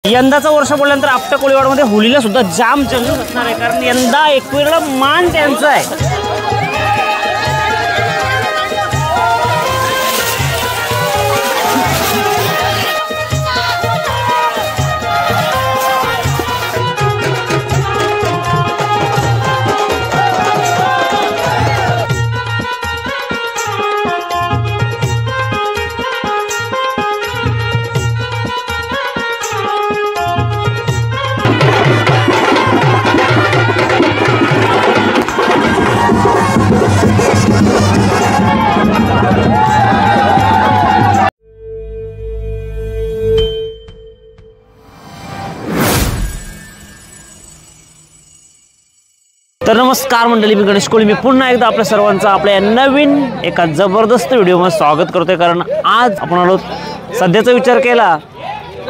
यंदाचं वर्ष बोलल्यानंतर आपट्या कोळीवाडमध्ये होळीला सुद्धा जाम जल्लोष असणार आहे, कारण यंदा एकविरा मान त्यांचा आहे. तर नमस्कार मंडळी, मी गणेश कोळी. मी पुन्हा एकदा आपल्या सर्वांचं आपल्या नवीन एका जबरदस्त व्हिडिओमध्ये स्वागत करतोय. कारण आज आपण आलो, सध्याचा विचार केला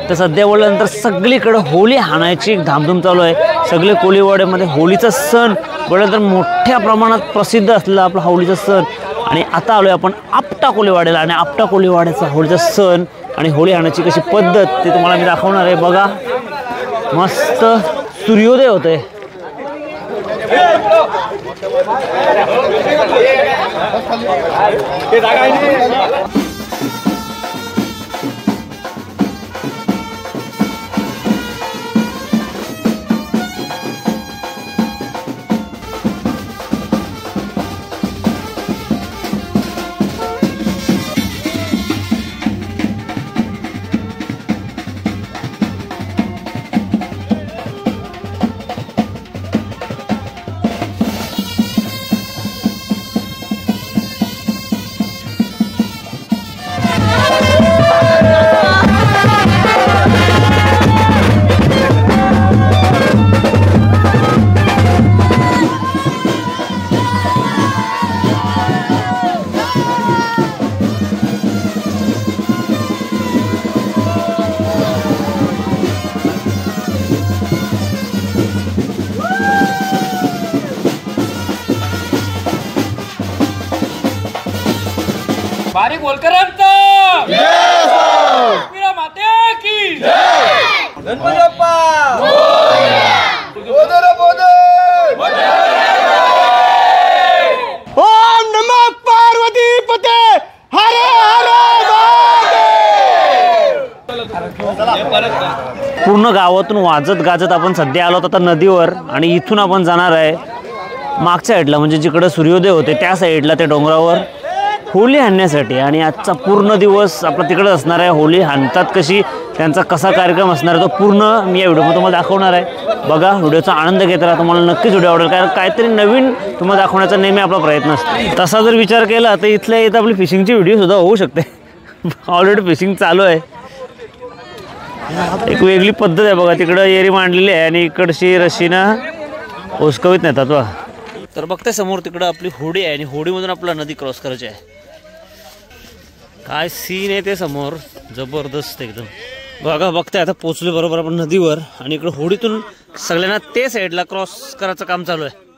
तर सध्या बोलल्यानंतर सगळीकडे होळी हाणायची धामधूम चालू आहे. सगळे कोळीवाड्यामध्ये होळीचा सण बोलल्यानंतर मोठ्या प्रमाणात प्रसिद्ध असलेला आपला होळीचा सण. आणि आता आलोय आपण आपटा कोळीवाड्याला, आणि आपटा कोळीवाड्याचा होळीचा सण आणि होळी हाणायची कशी पद्धत ते तुम्हाला मी दाखवणार आहे. बघा, मस्त सूर्योदय होतोय. बारीक होलकरांचा वीरा माते की गणपती बाप्पा ओम नमः पार्वती पते हर पूर्ण गावातून वाजत गाजत आपण सध्या आलो आता नदीवर, आणि इथून आपण जाणार आहे मागच्या साईडला, म्हणजे जिकडे सूर्योदय होते त्या साईडला, त्या डोंगरावर होळी हाणण्यासाठी. आणि आजचा पूर्ण दिवस आपला तिकडे असणार आहे. होळी हाणतात कशी, त्यांचा कसा कार्यक्रम असणार आहे तो पूर्ण मी या व्हिडिओमध्ये तुम्हाला दाखवणार आहे. बघा, व्हिडिओचा आनंद घेत राहा, तुम्हाला नक्कीच व्हिडिओ आवडेल, कारण काहीतरी नवीन तुम्हाला दाखवण्याचा नेहमी आपला प्रयत्न असतो. तसा जर विचार केला तर इथल्या इथं आपली फिशिंगची व्हिडिओसुद्धा होऊ शकते. ऑलरेडी फिशिंग चालू आहे. एक वेगळी पद्धत आहे बघा, तिकडं येरी मांडलेली आहे आणि इकडची रशीनं उसकवीत नेतात बा. तर बघताय समोर तिकडं आपली होडी आहे, आणि होडीमधून आपला नदी क्रॉस करायची आहे. काय सीन आहे ते समोर, जबरदस्त एकदम. बघा, बघताय आता पोचले बरोबर आपण नदीवर, आणि इकडे होडीतून सगळ्यांना ते साईडला क्रॉस करायचं काम चालू आहे.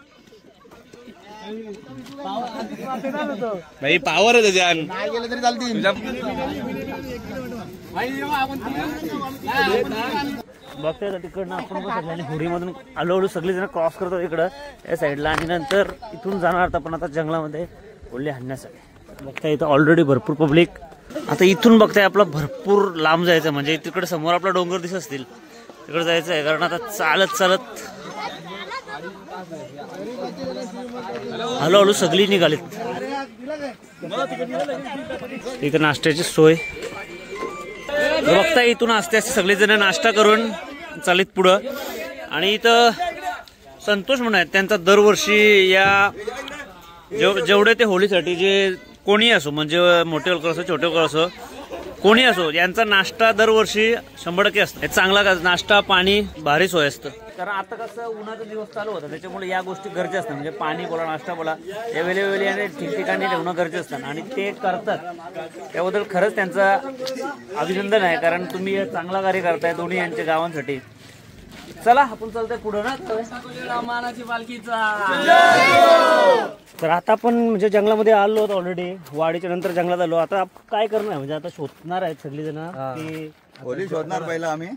भाई पावर आहे त्याच्यान बघताय तिकडनं आपण सगळ्यांनी होडीमधून हळूहळू सगळेजण क्रॉस करतो इकडं या साईडला, आणि नंतर इथून जाणार आपण आता जंगलामध्ये होळी हाणण्यासाठी. बघताय इथं ऑलरेडी भरपूर पब्लिक. आता इथून बघताय आपला भरपूर लांब जायचं, म्हणजे तिकडे समोर आपला डोंगर दिसत असतील तिकडे जायचं आहे. कारण आता चालत चालत हळूहळू सगळी निघालीत. इथं नाश्त्याची सोय बघताय. इथून असते असते सगळेजण नाश्ता करून चालीत पुढं. आणि इथं संतोष म्हणून आहेत, त्यांचा दरवर्षी या जेवढे ते होळीसाठी जे कोणी असो, म्हणजे मोठे होलकर असो छोटे होलकर असो कोणी असो, यांचा नाश्ता दरवर्षी 100% असतो. चांगला नाश्ता, पाणी, भारी सोय असतं. कारण आता कसं उन्हाचा दिवस चालू होता, त्याच्यामुळे या गोष्टी गरजेच्या असतात. म्हणजे पाणी बोला, नाश्ता बोला, या वेळेवेळी आणि ठिकठिकाणी ठेवणं गरजेचं असतं, आणि ते करतात. त्याबद्दल खरंच त्यांचं अभिनंदन आहे, कारण तुम्ही चांगला कार्य करताय दोन्ही यांच्या गावांसाठी. चला आपण चालतोय पुढे ना मानाची पालखीचा. तर आता आपण म्हणजे जंगलामध्ये आलो होतो ऑलरेडी, वाडीच्या नंतर जंगलात आलो. आता काय करणार म्हणजे आता शोधणार आहेत सगळी जण की होली शोधणार पहिला आम्ही.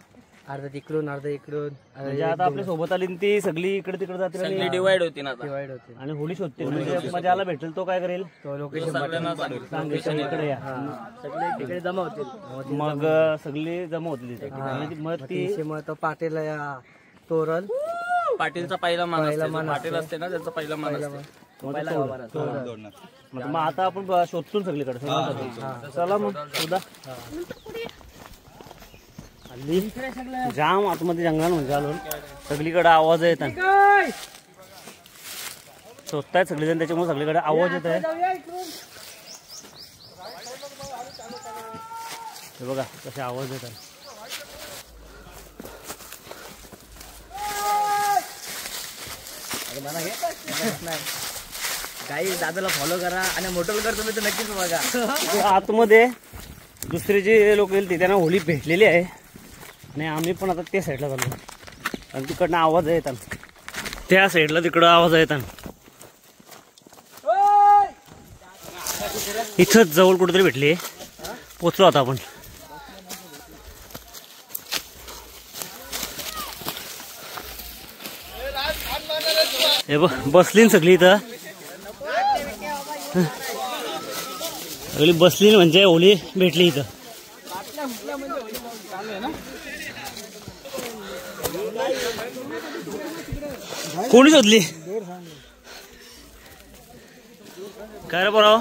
अर्धा तिकडून अर्धा इकडून म्हणजे आता आपल्या सोबत आली ती सगळी इकडे तिकडे जातील आणि डिवाइड होती ना आता. डिवाइड होते. आणि होळी शोधतील. म्हणजे मजाला भेटेल तो काय करेल, तो लोकेशन सांगेल इकडे या, सगळे तिकडे जमा होतील. मग सगळे जमा होतील तिथे. आणि मग ती मग तो पाटील तोरण पाटीलचा पहिला मान असते. जो पाटील असते ना त्याचा पहिला मान असते. मग आता आपण शोधतो सगळीकडे. चला मग सुद्धा हल्ली जाम आतमध्ये जंगल म्हणजे आलो, सगळीकडे आवाज येतात, शोधतायत सगळेजण, त्याच्यामुळे सगळीकडे आवाज येत आहे. हे बघा कसे आवाज येतात. काही दादाला फॉलो करा आणि मोटोलकर तुम्ही तर नक्कीच बघा. आतमध्ये दुसरे जे लोक येईल ते त्यांना होळी भेटलेली आहे आणि आम्ही पण आता त्या साईडला चाललो आणि तिकडनं आवाज येतात, त्या साईडला तिकडं आवाज येतात. इथंच जवळ कुठेतरी भेटली, पोचलो आता आपण. हे बसली सगळी इथं, सगळी बसली म्हणजे होळी भेटली इथं. कोणी शोधली काय रे बरं?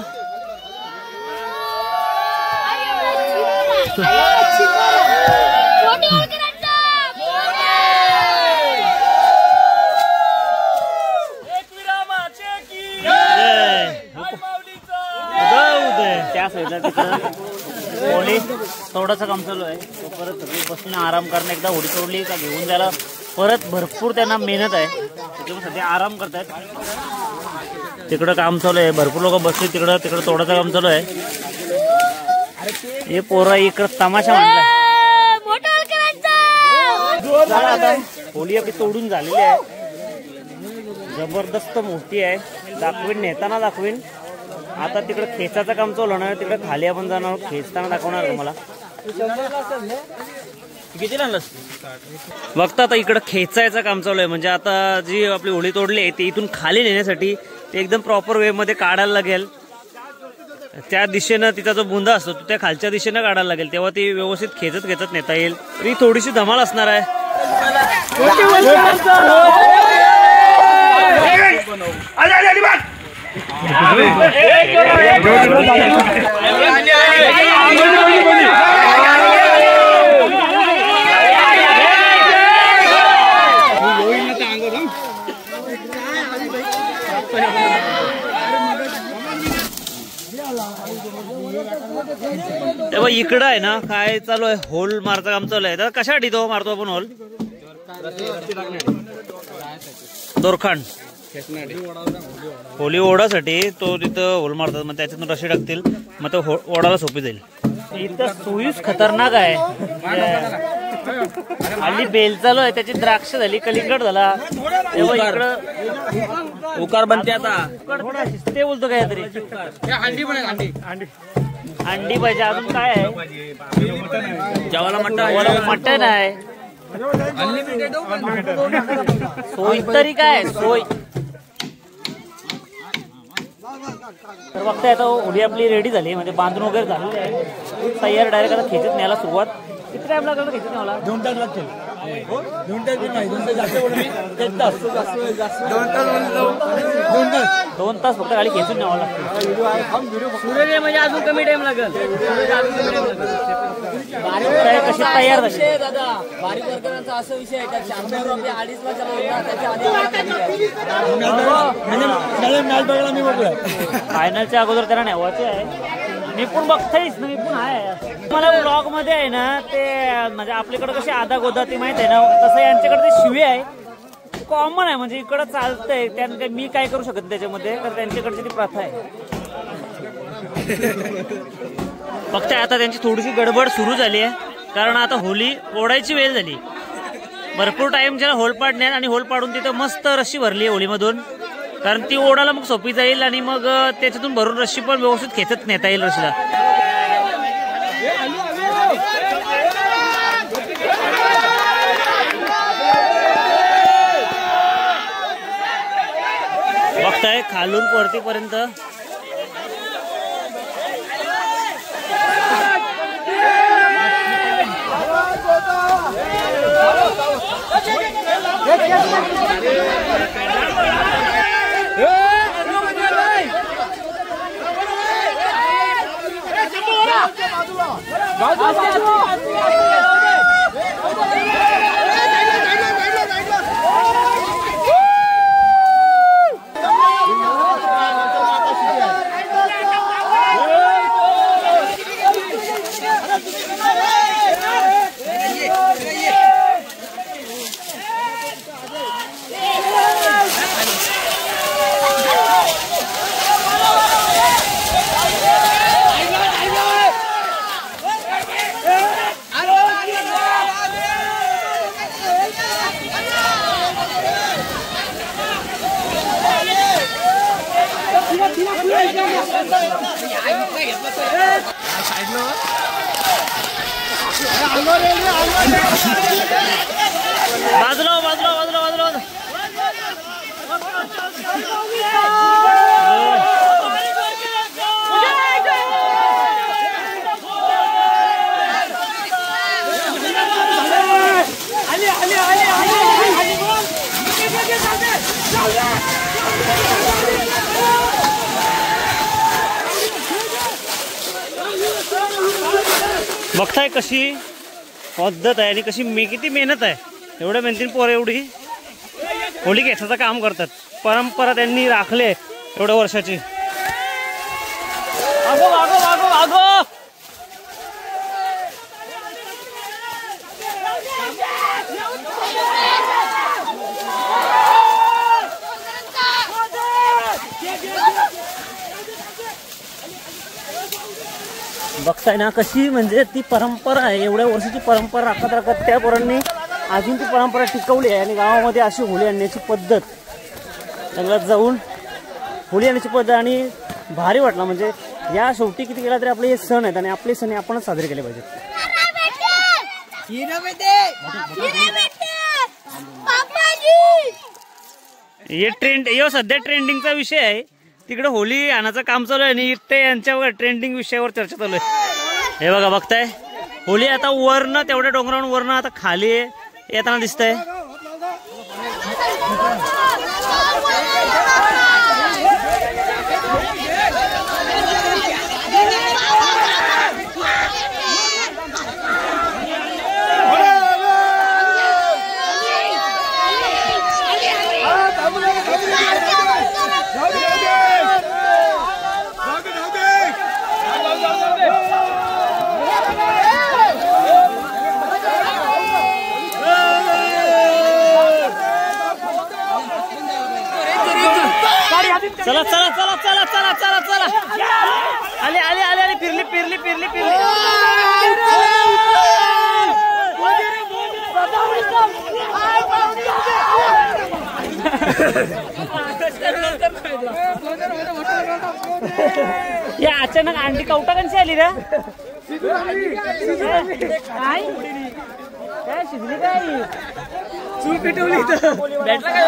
त्या साईडला तिकडं होळी तोडाचं काम चालू आहे. तो परत सगळी बसून आराम करणं, एकदा होळी तोडली का घेऊन जायला परत भरपूर त्यांना मेहनत आहे, त्याच्यामुळे सध्या आराम करतायत. तिकडं काम चालू आहे, भरपूर लोक बसले तिकडं, तिकडं तोडाचं काम चालू आहे. हे पोरं इकडं तमाशा म्हणलाय. होळी आपली तोडून झालेली आहे, जबरदस्त मोठी आहे, दाखवीन नेताना दाखवीन. आता तिकडं खेचाचं काम चालू होणार, तिकडे खाली आपण जाणार, खेचताना दाखवणार तुम्हाला. किती आणलं बघता. आता इकडं खेचायचं काम चालू आहे, म्हणजे आता जी आपली होळी तोडली आहे ती इथून खाली नेण्यासाठी ते एकदम प्रॉपर वे मध्ये काढायला लागेल. त्या दिशेनं तिचा जो बुंदा असतो तो त्या खालच्या दिशेनं काढायला लागेल, तेव्हा ती व्यवस्थित खेचत खेचत नेता येईल. तरी थोडीशी धमाल असणार आहे. तेव्हा इकडं आहे ना काय चालू आहे, होल मारचं काम चालू आहे. तर कशासाठी तो मारतो आपण होल? दोरखांड होली ओढासाठी तो तिथं होल मारतात, मग त्याच्यातून रशी टाकतील, मग तो ओढाला सोपी जाईल. इथं सुईच खतरनाक आहे. हल्ली बेल चालू आहे, त्याची द्राक्ष झाली, कलिंगड झाला. तेव्हा इकडं उकार बनते आता. ते बोलतो काहीतरी अंडी पाहिजे. अजून काय आहे? जेवायला मटण आहे. सोय तरी काय सोय. तर बघताय आता होळी आपली रेडी झाली, म्हणजे बांधून वगैरे झालेली आहे, तयार. डायरेक्ट आता खेचत न्यायला सुरुवात. किती टाइम लागला खेचत न्यायला? 2 तास लागतील. 2 तास फक्त गाडी खेचून न्यावं लागतं. सूर्य म्हणजे अजून कमी टाइम लागेल. कशी तयार झाली दादा? बारीक वर्करांचा असा विषय आहे का 100 रुपये 2.5 ला चालवला, त्याच्या आधी फायनलच्या अगोदर त्यांना न्यावायचे आहे. मी पण बघतायच ना, मी पण आहे. मला ब्लॉग मध्ये आहे ना ते, म्हणजे आपल्याकडे कशी आधा गोदा ती माहित आहे ना, तसं यांच्याकडे ते शिवे आहे, कॉमन आहे. म्हणजे इकडं चालतंय, त्यानं मी काय करू शकत त्याच्यामध्ये, तर त्यांच्याकडची ती प्रथा आहे. फक्त आता त्यांची थोडीशी गडबड सुरू झाली आहे, कारण आता होली ओढायची वेळ झाली. भरपूर टाइम ज्याला होल पाडण्यात, आणि होल पाडून तिथं मस्त रशी भरली होळीमधून, कारण ती ओढायला मग सोपी जाईल आणि मग त्याच्यातून भरून रशी पण व्यवस्थित खेचत नेता येईल रशीला. बघताय खालून वरतीपर्यंत बाजूला बाजूला बाजूला बाजूला बघताय कशी पद्धत आहे आणि कशी किती मेहनत आहे. एवढ्या मेहनतीने पोरं एवढी होली खेचायचं काम करतात. परंपरा त्यांनी राखले एवढ्या वर्षाची. आगो आगो आगो आगो बघताय ना कशी म्हणजे ती परंपरा आहे. एवढ्या वर्षाची परंपरा राखत राखत त्या पोरांनी अजून ती परंपरा टिकवली आहे. आणि गावामध्ये अशी होळी आणण्याची पद्धत, जंगलात जाऊन होळी आणण्याची पद्धत आणि भारी वाटला. म्हणजे या शेवटी किती केला तरी आपले हे सण आहेत आणि आपले सण आपणच साजरे केले पाहिजेत. हे ट्रेंड यो सध्या ट्रेंडिंगचा विषय आहे. तिकडे होली आणायचं काम चालू आहे आणि इथे यांच्यावर ट्रेंडिंग विषयावर चर्चा चालू आहे. हे बघा बघताय होली आता वरनं तेवढ्या डोंगरावरून वरनं आता खाली येताना दिसतंय. चला चला चला चला चला चला चला आले आले आले आले फिरली फिरली फिरली फिरली. या अचानक अंडी कवटा कशी आली रे? काय काय शिजली काय? चूल पेटवली इथं भेटला काय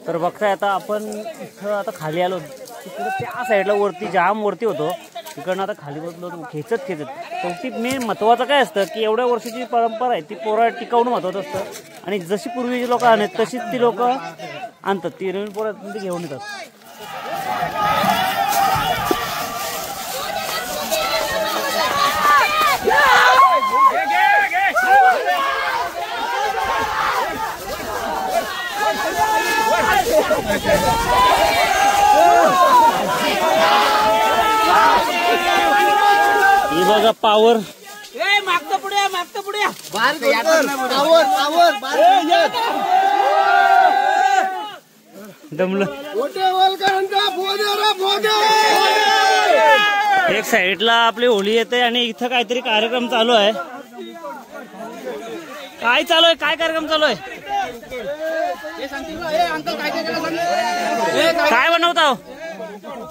तर बघताय आता आपण इथं आता खाली आलो. तिकडे त्या साईडला वरती जाम वरती होतो. तिकडनं आता खाली बसलो खेचत खेचत. शेवटी मेन महत्वाचं काय असतं की एवढ्या वर्षाची परंपरा आहे ती पोरं टिकवणं महत्वाचं असतं. आणि जशी पूर्वीची लोक आणत तशीच ती लोक आणतात. ती नवीन पोरं ती घेऊन येतात. ही बघा पावर मागतं पुढे मागतं पुढे दमलं. एक साईडला आपली होळी येते आणि इथं काहीतरी कार्यक्रम चालू आहे. काय चालू आहे? काय कार्यक्रम चालू आहे? काय बनवता?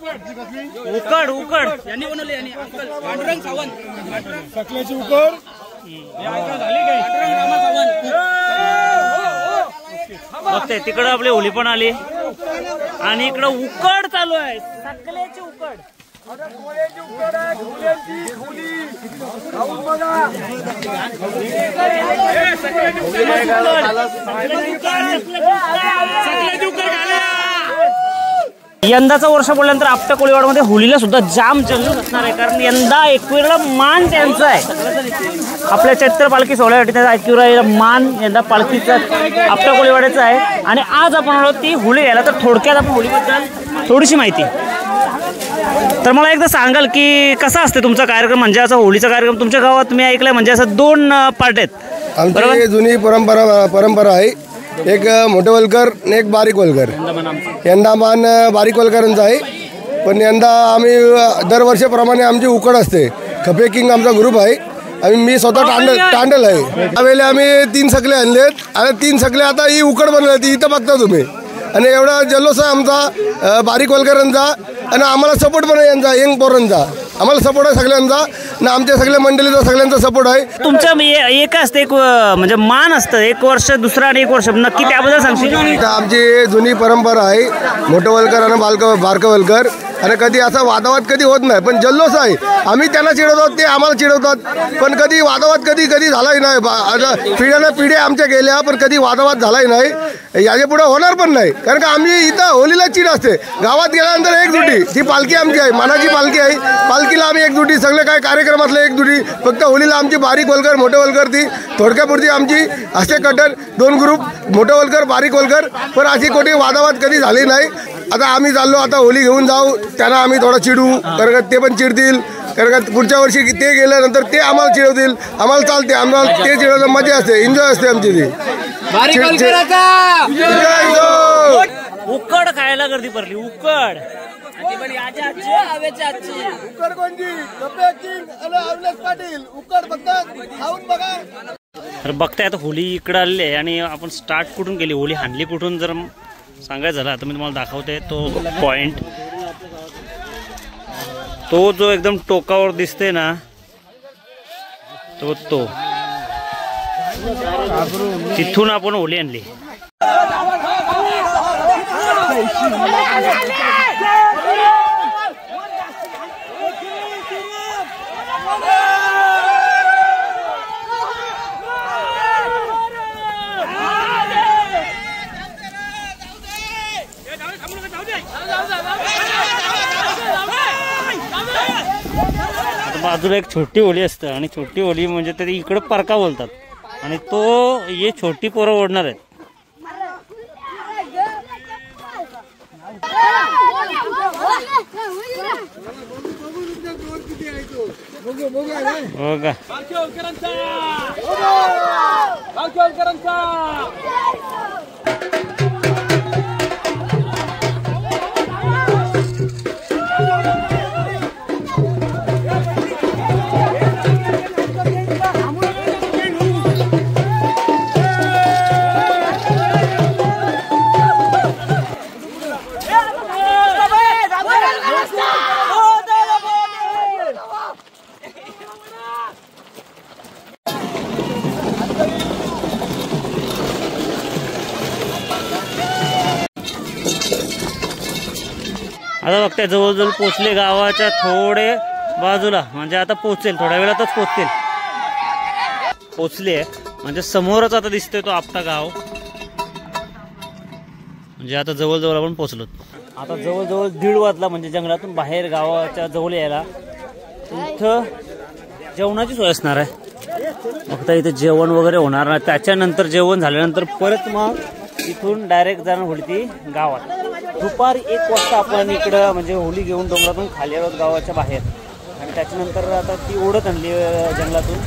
उकड उकड यांनी बनवली यांनी पांडुरंग सावंत सकल्याची उकड पांडुरंग रामा सावंत बघते तिकडं आपली होली पण आली आणि इकडं उकड चालू आहे सकल्याची उकड. यंदाचं वर्ष बोलल्यानंतर आपट्या कोळीवाडमध्ये होलीला सुद्धा जाम जल्लोष असणार आहे, कारण यंदा एकविरेला मान त्यांचा आहे. आपल्या चैत्र पालखी सोहळ्यासाठी त्याचा एकविरा मान यंदा पालखीचा आपट्या कोळीवाड्याचा आहे. आणि आज आपण आलो ती होळी घ्यायला, तर थोडक्यात आपण होळीबद्दल थोडीशी माहिती. तर मला एकदा सांगाल की कसा असते तुमचा कार्यक्रम, म्हणजे असा होळीचा कार्यक्रम तुमच्या गावात मी ऐकलंय म्हणजे असं 2 पार्ट आहेत. आमची जुनी परंपरा आहे, एक मोठे वलकर आणि एक बारीक वलकर. यंदा मान बारीक वलकरांचा आहे, पण यंदा आम्ही दरवर्षीप्रमाणे आमची उकड असते. खपे किंग आमचा ग्रुप आहे, मी स्वतः टांडल आहे. त्यावेळेला आम्ही 3 सकले आणलेत आणि 3 सकले आता ही उकड बनवली ती इथं बघता तुम्ही. आणि एवढा जल्लोष आहे आमचा बारीक वलकरांचा, आणि आम्हाला सपोर्ट पण आहे यांचा यंग पोरांचा. आम्हाला सपोर्ट आहे सगळ्यांचा आणि आमच्या सगळ्या मंडळीचा सगळ्यांचा सपोर्ट आहे. तुमचं एक असतं एक म्हणजे मान असतं, 1 वर्ष दुसरा आणि 1 वर्ष नक्की त्याबद्दल सांगशील? आमची जुनी परंपरा आहे, मोठं वलकर आणि बारकं वलकर. आणि कधी असा वादावाद कधी होत नाही, पण जल्लोष आहे. आम्ही त्यांना चिडवतात, ते आम्हाला चिडवतात, पण कधी वादावाद कधी झालाही नाही. पिढ्यानं पिढ्या आमच्या गेल्या, पण कधी वादावाद झालाही नाही, याच्या पुढे होणार पण नाही. कारण का आम्ही इथं होलीला चिड असते. गावात गेल्यानंतर एकजुटी, ती पालखी आमची आहे, मानाची पालखी आहे. पालखीला आम्ही एकजुटी, सगळे काय कार्यक्रम असले एकजुटी. फक्त होलीला आमची बारीक वलकर मोठे वलकर ती थोडक्यापुरती आमची असते कटर 2 ग्रुप, मोठे वलकर बारीक वलकर. पण अशी कोणी वादावाद कधी झाली नाही. आता आम्ही चाललो, आता होली घेऊन जाऊ, त्यांना आम्ही थोडा चिडू, कारण का ते पण चिडतील. कारण का पुढच्या वर्षी ते गेल्यानंतर ते आम्हाला चिडवतील, आम्हाला चालते, आम्हाला ते चिडवतं, मजा असते, एन्जॉय असते आमची ती. उकड खायला गर्दी पडली, उकड. तर बघताय आता होली इकडं आलेली आहे आणि आपण स्टार्ट कुठून केली, होली हाणली कुठून जर सांगायचं झालं आता मी तुम्हाला दाखवते. तो पॉइंट, तो जो एकदम टोकावर दिसते ना, तो तिथून आपण होली आणली. बाजूला एक छोटी होली असते आणि छोटी होली म्हणजे ते इकडं परका बोलतात आणि तो हे छोटी पोरं ओढणार आहेत. बघा आता बघताय जवळजवळ पोचले गावाच्या थोडे बाजूला, म्हणजे आता पोचेल, थोड्या वेळातच पोचले म्हणजे समोरच आता दिसतोय तो आपटा गाव. म्हणजे आता जवळजवळ आपण पोचलो. आता जवळजवळ 1:30 वाजला, म्हणजे जंगलातून बाहेर गावाच्या जवळ यायला. इथं जेवणाची सोय असणार आहे. फक्त इथे जेवण वगैरे होणार नाही, त्याच्यानंतर जेवण झाल्यानंतर परत मग इथून डायरेक्ट जाणं होईल ती गावात. दुपारी 1 वाजता आपण इकडं म्हणजे होली घेऊन डोंगरातून खाली आलो गावाच्या बाहेर, आणि त्याच्यानंतर आता ती ओढत आणली जंगलातून.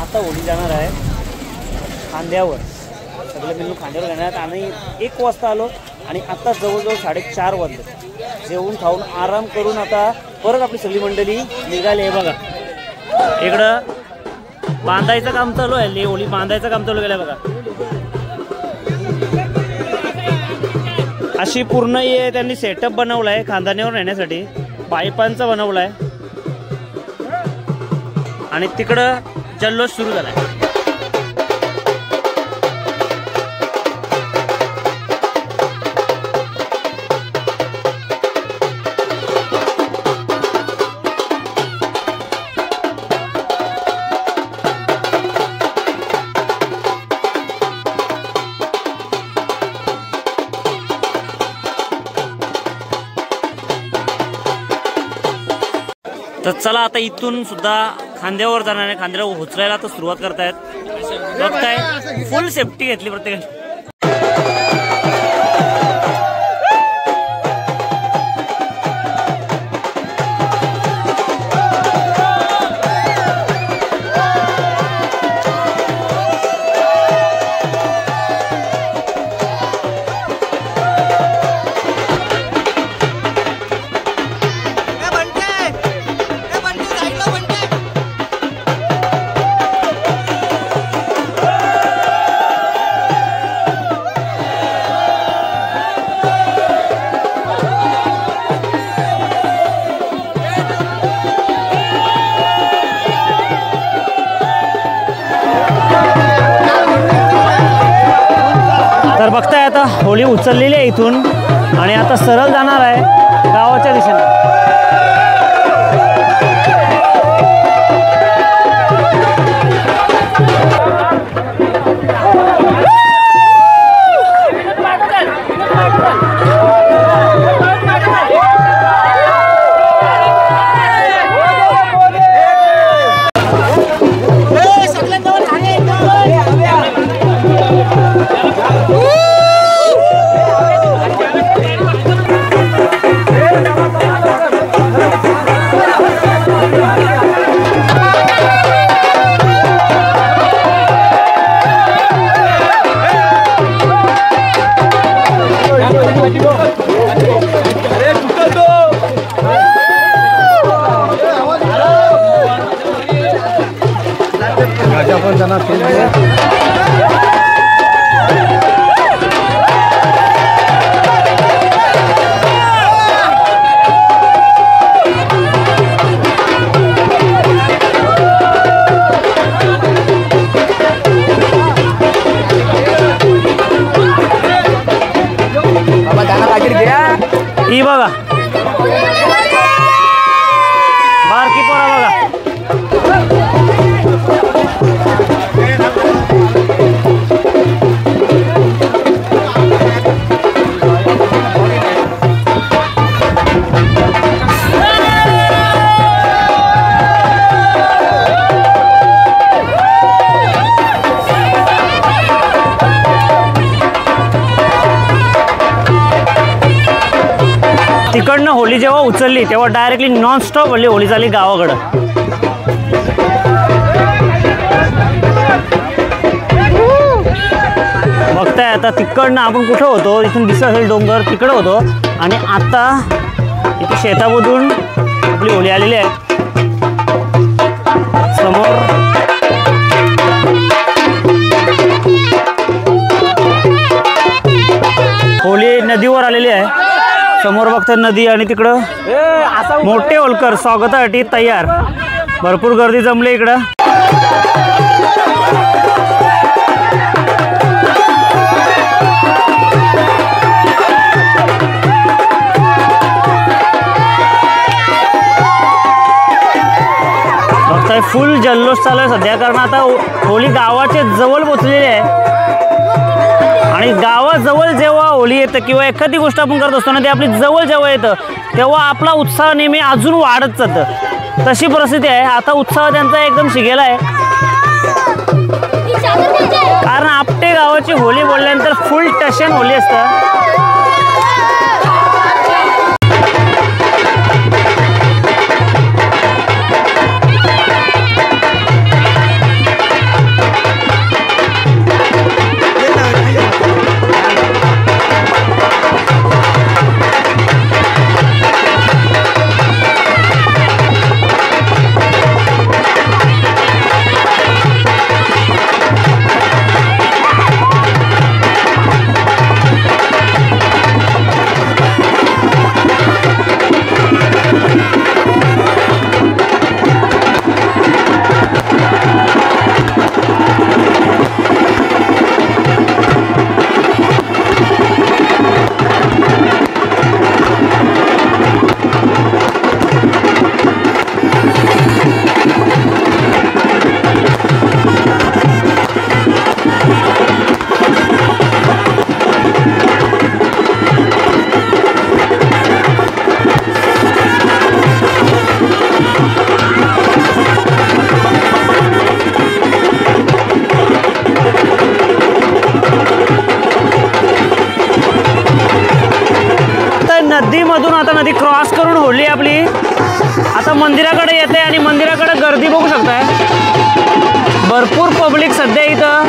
आता होली जाणार आहे खांद्यावर, सगळे मिळून खांद्यावर घेण्यात. आणि 1 वाजता आलो आणि आता जवळजवळ 4:30 वाजले. जेवून खाऊन आराम करून आता परत आपली सगळी मंडळी निघाली आहे. बघा इकडं बांधायचं काम चालू आहे, होली बांधायचं काम चालू केलं बघा. अशी पूर्ण त्यांनी सेटअप बनवलाय खांदाण्यावर नेण्यासाठी. पाईपांचा बनवलाय आणि तिकडं जल्लोष सुरू झालाय. तर चला आता इथून सुद्धा खांद्यावर जाणार आहे. खांद्यावर उचलायला तर सुरुवात करतायत. बघताय फुल सेफ्टी घेतली प्रत्येकाने. तर बघताय आता होळी उचललेली आहे इथून आणि आता सरळ जाणार आहे गावाच्या दिशेने. ही बघा बारकी पोरा बघा. तिकडनं होळी जेव्हा उचलली तेव्हा डायरेक्टली नॉनस्टॉप होळी झाली गावाकडं. बघताय आता तिकडनं आपण कुठं होतो, इथून दिसत असेल डोंगर, तिकडं होतो आणि आता इथे शेतामधून आपली होळी आलेली आहे. समोर होळी नदीवर आलेली आहे. समोर बघतात नदी आणि तिकडं मोठे होलकर स्वागतासाठी तयार. भरपूर गर्दी जमली इकडं. बघताय फुल जल्लोष चालू आहे सध्या, कारण आता होळी गावाच्या जवळ पोचलेली आहे आणि गावाजवळ जेव्हा होळी येतं किंवा एखादी गोष्ट आपण करत असतो ना, ते आपली जवळ जेव्हा येतं तेव्हा आपला उत्साह नेहमी अजून वाढत जातं. तशी परिस्थिती आहे. आता उत्साह त्यांचा एकदम शिगेला आहे, कारण आपटे गावाची होळी बोलल्यानंतर फुल टशन होळी असतं. नदीमधून आता नदी क्रॉस करून होली आपली आता मंदिराकडे येते आणि मंदिराकडे गर्दी बघू शकताय. भरपूर पब्लिक सध्या इथं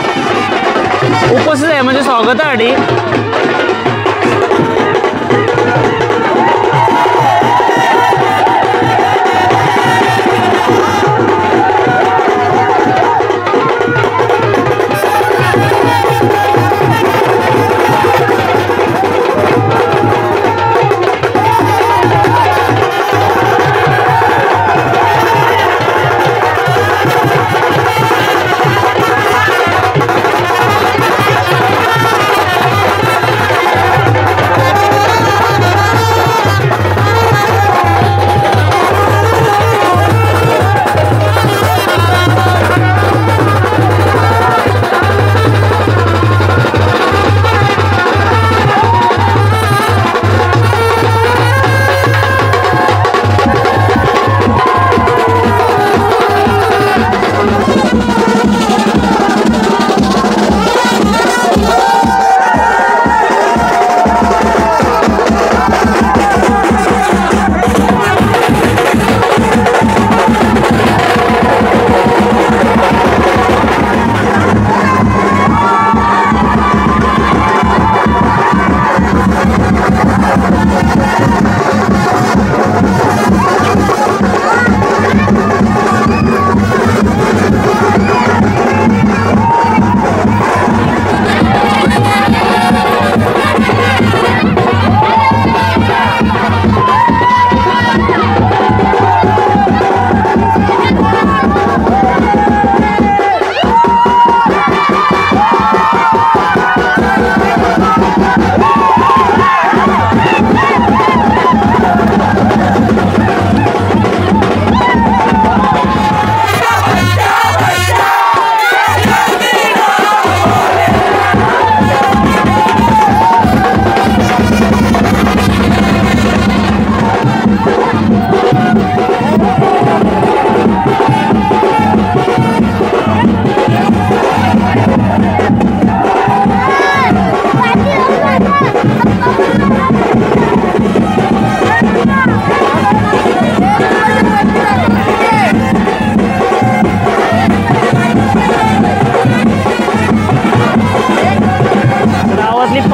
उपस्थित आहे म्हणजे स्वागतासाठी.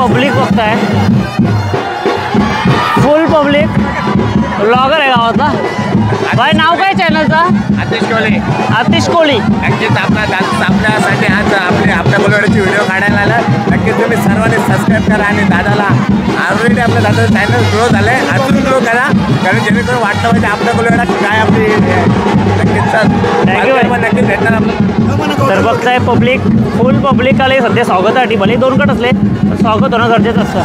पब्लिक बघताय, फुल पब्लिक. ब्लॉगर आहे गावातला. भाई नाव काय चॅनलचा? आतिश कोळी. आतिश कोळी. नक्कीच आपल्यासाठी आज आपल्या बोलवाड्याची व्हिडिओ काढायला आला. नक्कीच तुम्ही सर्वांनी सबस्क्राईब करा आणि दादाला ऑलरेडी आपल्या दादाचं चॅनल ग्रो झालं आहे, अजून ग्रो करा, कारण जेणेकरून वाटलं पाहिजे आपल्या बोलवाडा काय आपली नक्कीच भेटणार आपलं. तर बघताय पब्लिक, फुल पब्लिक आले सध्या स्वागतासाठी. भले 2 गट असले पण स्वागत होणं गरजेचं असतं.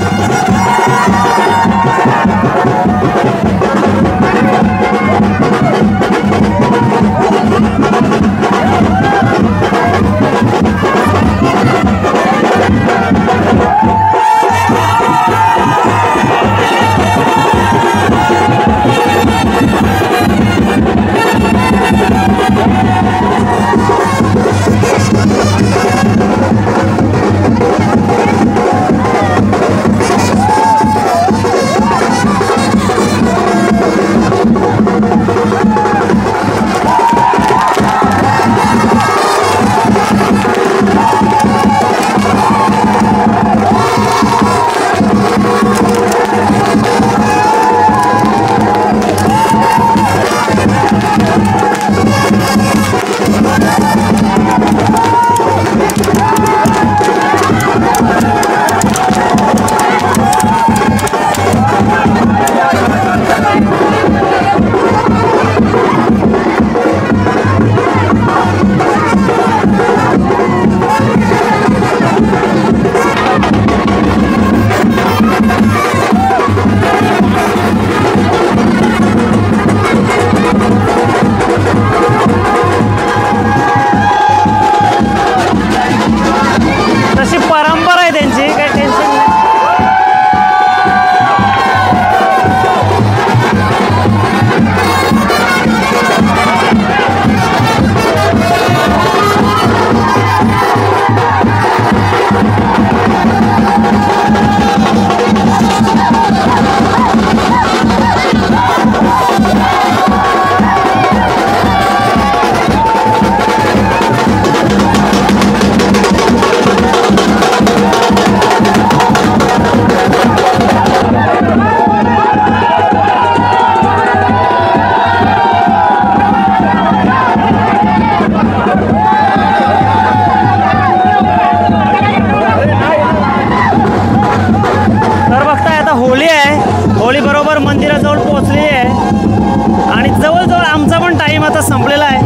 बरोबर मंदिराजवळ पोहोचलेली आहे आणि जवळजवळ आमचा पण टाइम आता संपलेला आहे.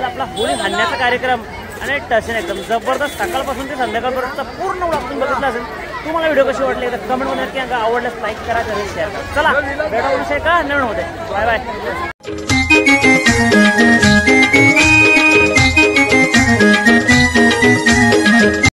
आपला होळी हाणण्याचा कार्यक्रम आणि टर्शन एकदम जबरदस्त सकाळपासून ते संध्याकाळपर्यंत पूर्ण आपण बघितलं असेल. तुम्हाला व्हिडिओ कशी वाटली तर कमेंट मध्ये नक्की आवडल्यास लाईक करा, शेअर करा. चला भेटू विषय का नवीन होते. Bye bye.